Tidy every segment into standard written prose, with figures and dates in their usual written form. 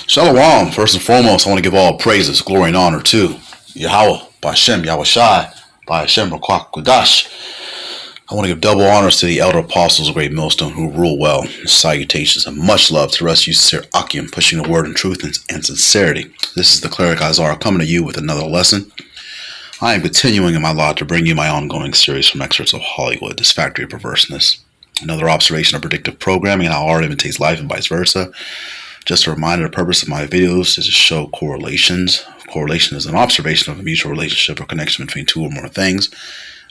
Shalom. First and foremost, I want to give all praises, glory, and honor to Yahweh, Ba'Shem, Yahweh Shai, Ba'Shem, Rakwak, Kudash. I want to give double honors to the elder apostles of Great Millstone who rule well. Salutations and much love to the rest of you, Sir Akim, pushing the word in truth and sincerity. This is the cleric Izar coming to you with another lesson. I am continuing in my lot to bring you my ongoing series from excerpts of Hollywood, this factory of perverseness. Another observation of predictive programming and how art imitates life and vice versa. Just a reminder, the purpose of my videos is to show correlations. Correlation is an observation of a mutual relationship or connection between two or more things.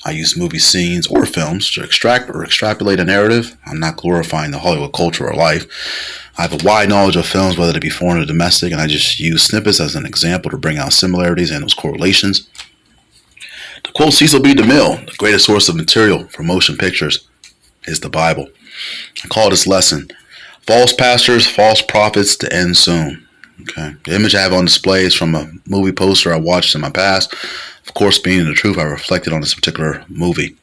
I use movie scenes or films to extract or extrapolate a narrative. I'm not glorifying the Hollywood culture or life. I have a wide knowledge of films, whether they be foreign or domestic, and I just use snippets as an example to bring out similarities and those correlations. To quote Cecil B. DeMille, the greatest source of material for motion pictures is the Bible. I call this lesson, False Pastors, False Prophets to End Soon. Okay. The image I have on display is from a movie poster I watched in my past. Of course, being the truth, I reflected on this particular movie.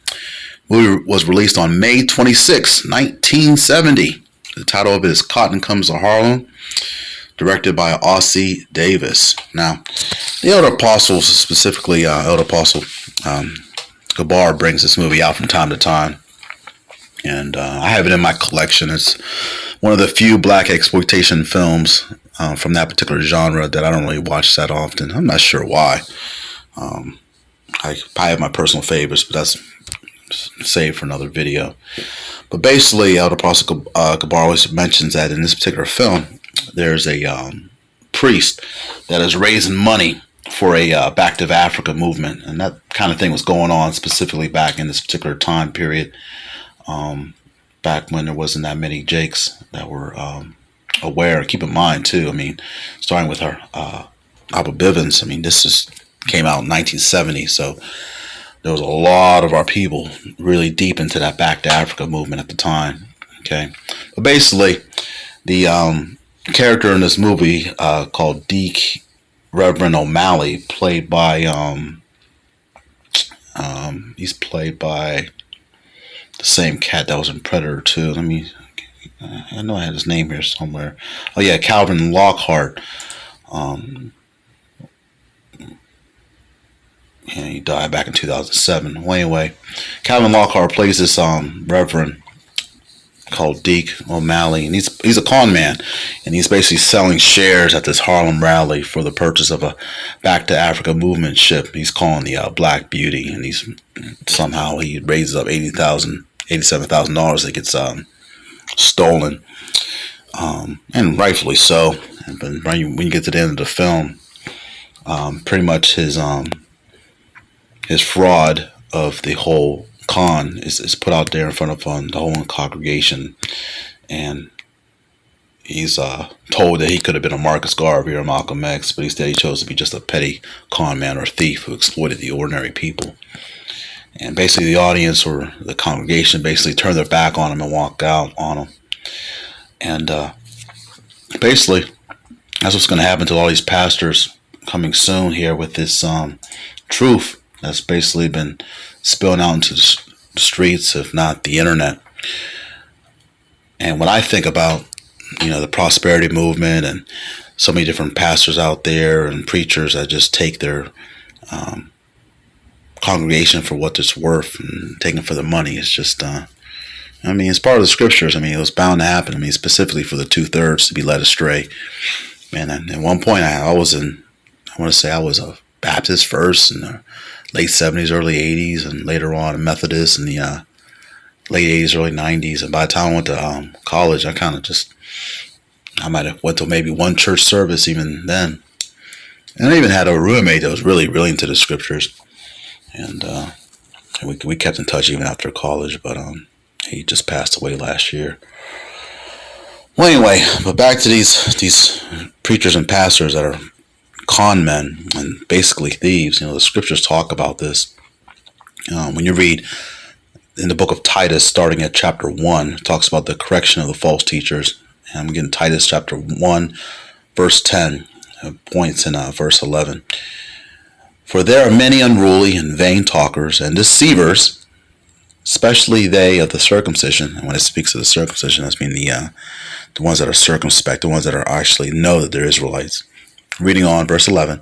The movie was released on May 26, 1970. The title of it is Cotton Comes to Harlem, directed by Ossie Davis. Now, the Elder Apostles, specifically Elder Apostle Gabar, brings this movie out from time to time. And I have it in my collection. It's one of the few black exploitation films from that particular genre that I don't really watch that often. I'm not sure why. I have my personal favorites, but that's saved for another video. But basically, Elder Apostle Gabar always mentions that in this particular film, there's a priest that is raising money for a Back to Africa movement. And that kind of thing was going on specifically back in this particular time period. Back when there wasn't that many Jakes that were aware. Keep in mind too, I mean, starting with her Abba Bivens, I mean, this came out in 1970, so there was a lot of our people really deep into that Back to Africa movement at the time. Okay, but basically, the character in this movie called Deke Reverend O'Malley, played by he's played by the same cat that was in Predator 2. I know I had his name here somewhere. Oh yeah, Calvin Lockhart. He died back in 2007. Well, anyway, Calvin Lockhart plays this reverend called Deke O'Malley, and he's a con man, and he's basically selling shares at this Harlem rally for the purchase of a Back to Africa movement ship. He's calling the Black Beauty, and somehow he raises up $87,000 that gets stolen, and rightfully so. But when you get to the end of the film, pretty much his fraud of the whole con is put out there in front of the whole congregation, and he's told that he could have been a Marcus Garvey or Malcolm X, but instead he chose to be just a petty con man or thief who exploited the ordinary people. And basically the audience or the congregation basically turned their back on him and walked out on him. And basically that's what's going to happen to all these pastors coming soon here with this truth that's basically been spilling out into the streets, if not the internet. And when I think about, the prosperity movement and so many different pastors out there and preachers that just take their congregation for what it's worth and taking for the money, it's just, it's part of the scriptures. It was bound to happen. Specifically for the 2/3 to be led astray. Man, at one point I was a Baptist first in the late 70s, early 80s, and later on a Methodist in the late 80s, early 90s. And by the time I went to college, I might have went to maybe one church service even then. And I even had a roommate that was really, really into the scriptures. And we kept in touch even after college, but he just passed away last year. Well, anyway, but back to these preachers and pastors that are con men and basically thieves. The scriptures talk about this. When you read in the book of Titus, starting at chapter 1, it talks about the correction of the false teachers. And I'm getting Titus chapter 1, verse 10, points in verse 11. For there are many unruly and vain talkers and deceivers, especially they of the circumcision. And when it speaks of the circumcision, that's mean the the ones that are circumspect, the ones that are actually know that they're Israelites. Reading on, verse 11,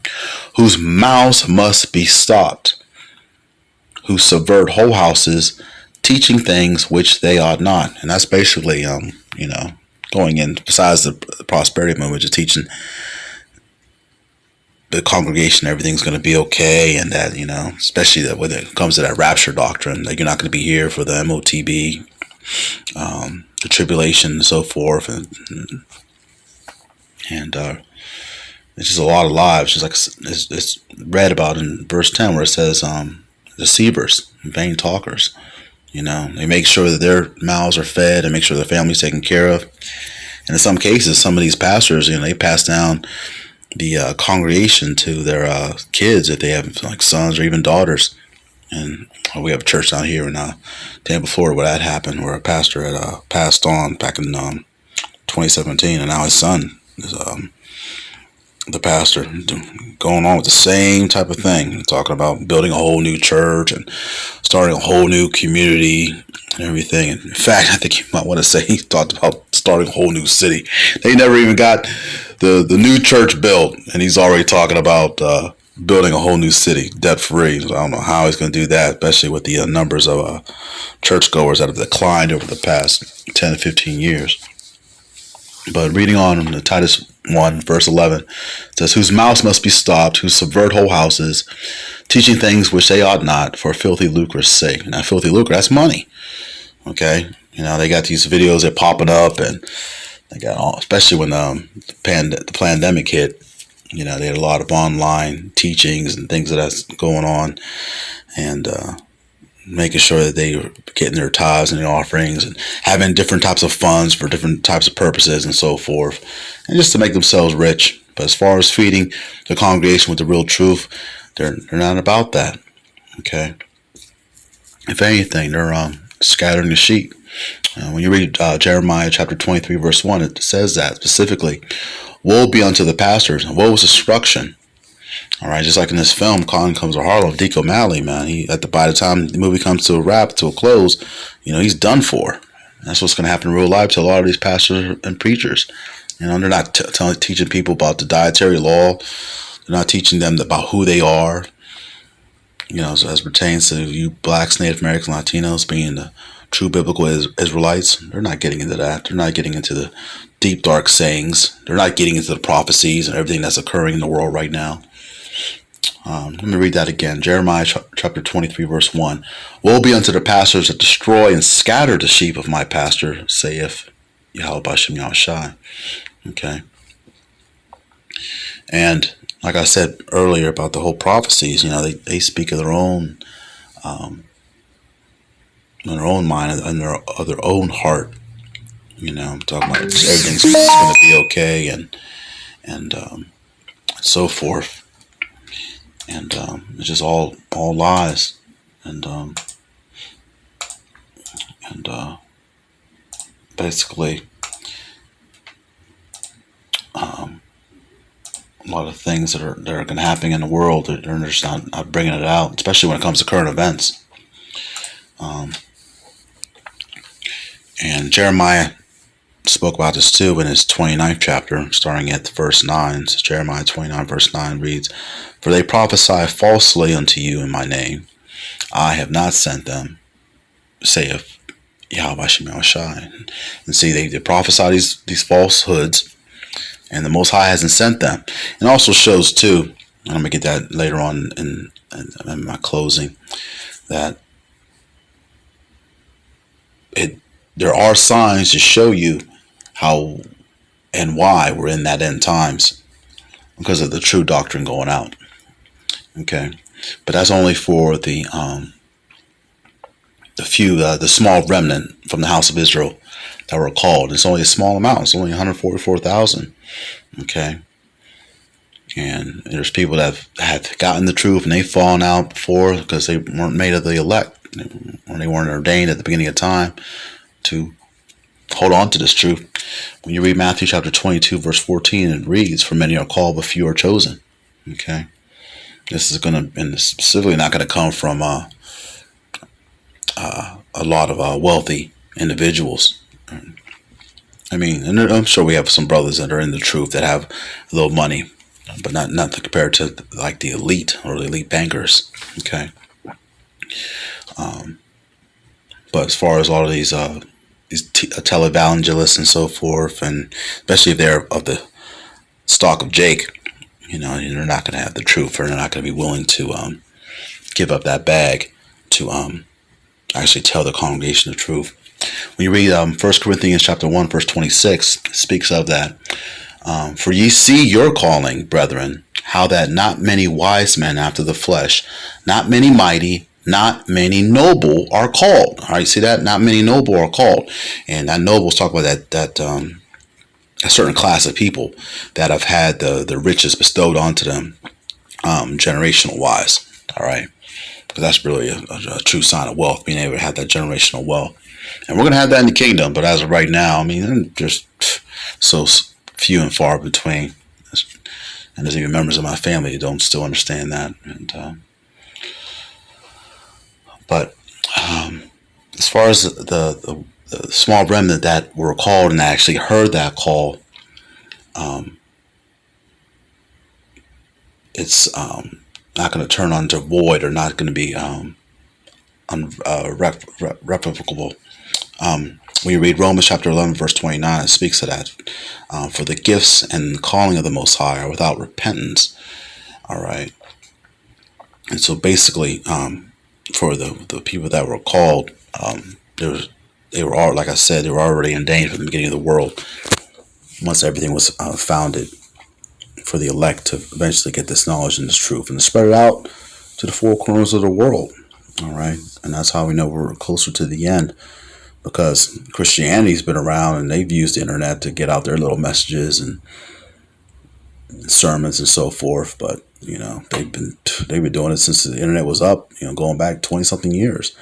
whose mouths must be stopped, who subvert whole houses, teaching things which they ought not. And that's basically, going in, besides the prosperity movement, just teaching the congregation everything's going to be okay, and that, especially that when it comes to that rapture doctrine, that you're not going to be here for the MOTB, the tribulation and so forth, and it's just a lot of lives. Just like it's read about in verse 10 where it says deceivers, vain talkers. They make sure that their mouths are fed and make sure their family's taken care of. And in some cases, some of these pastors, they pass down the congregation to their kids if they have like sons or even daughters. And we have a church down here in Tampa, Florida, where that happened, where a pastor had passed on back in 2017, and now his son is the pastor, going on with the same type of thing, talking about building a whole new church and starting a whole new community and everything. And in fact, I think you might want to say he talked about starting a whole new city. They never even got the new church built, and he's already talking about building a whole new city, debt free. So I don't know how he's going to do that, especially with the numbers of churchgoers that have declined over the past 10 to 15 years. But reading on in Titus 1, verse 11, it says, whose mouths must be stopped, who subvert whole houses, teaching things which they ought not, for filthy lucre's sake. Now, filthy lucre, that's money. Okay? They got these videos that popping up, and they got all, especially when the pandemic hit, they had a lot of online teachings and things that's going on, and making sure that they were getting their tithes and their offerings and having different types of funds for different types of purposes and so forth, and just to make themselves rich. But as far as feeding the congregation with the real truth, they're not about that. Okay. If anything, they're scattering the sheep. When you read Jeremiah chapter 23, verse 1, it says that specifically, woe be unto the pastors, and woe is destruction. All right, just like in this film, Calling Comes to Harlem, Deke O'Malley, man, by the time the movie comes to a wrap, to a close, he's done for. And that's what's going to happen in real life to a lot of these pastors and preachers. They're not teaching people about the dietary law. They're not teaching them about who they are. So as pertains to you blacks, Native Americans, Latinos being the true biblical Israelites, they're not getting into that. They're not getting into the deep, dark sayings. They're not getting into the prophecies and everything that's occurring in the world right now. Let me read that again. Jeremiah chapter 23, verse 1. Woe be unto the pastors that destroy and scatter the sheep of my pastor, saith Yahweh Bashem Yahushai. Okay. And like I said earlier about the whole prophecies, they speak of their own mind and their own heart. I'm talking about everything's going to be okay and so forth. And it's just all lies, and basically a lot of things that are going to happen in the world, they're just not bringing it out, especially when it comes to current events. And Jeremiah spoke about this too in his 29th chapter, starting at verse 9. So Jeremiah 29, verse 9 reads, for they prophesy falsely unto you in my name. I have not sent them, saith Yahweh Shai. And see, they prophesy these falsehoods, and the Most High hasn't sent them. And also shows too, and I'm going to get that later on in my closing, that there are signs to show you how and why we're in that end times, because of the true doctrine going out. Okay, but that's only for the few, the small remnant from the house of Israel that were called. It's only a small amount. It's only 144,000. Okay, and there's people that have gotten the truth and they've fallen out before because they weren't made of the elect, or they weren't ordained at the beginning of time to hold on to this truth. When you read Matthew chapter 22, verse 14, it reads, for many are called, but few are chosen. Okay. This is going to, and specifically not going to come from a lot of wealthy individuals. I mean, and I'm sure we have some brothers that are in the truth that have a little money, but not to compare to like the elite or the elite bankers. Okay. But as far as all of these televangelists and so forth, and especially if they're of the stock of Jake, they're not going to have the truth, or they're not going to be willing to give up that bag to actually tell the congregation the truth. When you read 1 Corinthians chapter 1, verse 26, it speaks of that. For ye see your calling, brethren, how that not many wise men after the flesh, not many mighty, not many noble are called. All right, see that? Not many noble are called. And that nobles talk about that a certain class of people that have had the riches bestowed onto them generational wise. All right. Because that's really a true sign of wealth, being able to have that generational wealth. And we're going to have that in the kingdom. But as of right now, I mean, there's so few and far between. And there's even members of my family who don't still understand that. And but as far as the small remnant that were called and actually heard that call, it's not going to turn onto void, or not going to be replicable. When you read Romans chapter 11, verse 29, it speaks of that. For the gifts and the calling of the Most High are without repentance. All right. And so basically, for the people that were called, they were all, like I said, they were already ordained from the beginning of the world. Once everything was founded for the elect to eventually get this knowledge and this truth and to spread it out to the four corners of the world. All right. And that's how we know we're closer to the end, because Christianity's been around and they've used the internet to get out their little messages and sermons and so forth. But, they've been doing it since the internet was up, going back 20 something years.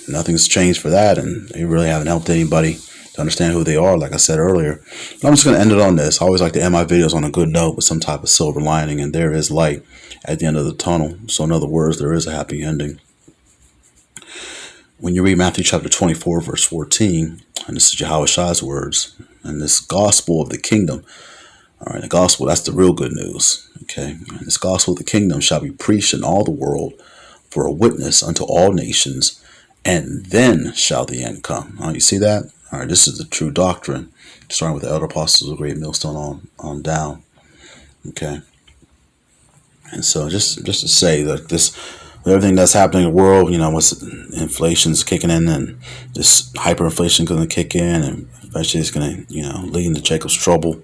Nothing's changed for that. And they really haven't helped anybody to understand who they are, like I said earlier. But I'm just going to end it on this. I always like to end my videos on a good note with some type of silver lining, and there is light at the end of the tunnel. So in other words, there is a happy ending. When you read Matthew chapter 24, verse 14, and this is Yahushai's words, and this gospel of the kingdom, all right, the gospel, that's the real good news, okay? And this gospel of the kingdom shall be preached in all the world for a witness unto all nations, and then shall the end come. You see that? All right, this is the true doctrine, starting with the elder apostles of Great Millstone on down, okay? And so just to say that this, everything that's happening in the world, once inflation's kicking in and this hyperinflation is going to kick in, and eventually it's going to, lead into Jacob's trouble,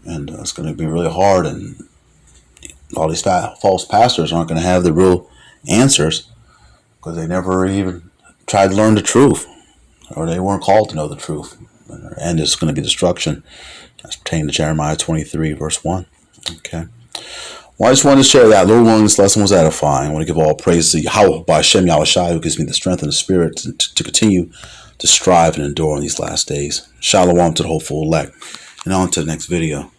and it's going to be really hard, and all these false pastors aren't going to have the real answers because they never even tried to learn the truth, or they weren't called to know the truth, and it's going to be destruction. That's pertaining to Jeremiah 23, verse 1. Okay. Well, I just wanted to share that. Lord willing, this lesson was edifying. I want to give all praise to Yahweh by Hashem Yahushai, who gives me the strength and the spirit to continue to strive and endure in these last days. Shalom to the hopeful elect. And on to the next video.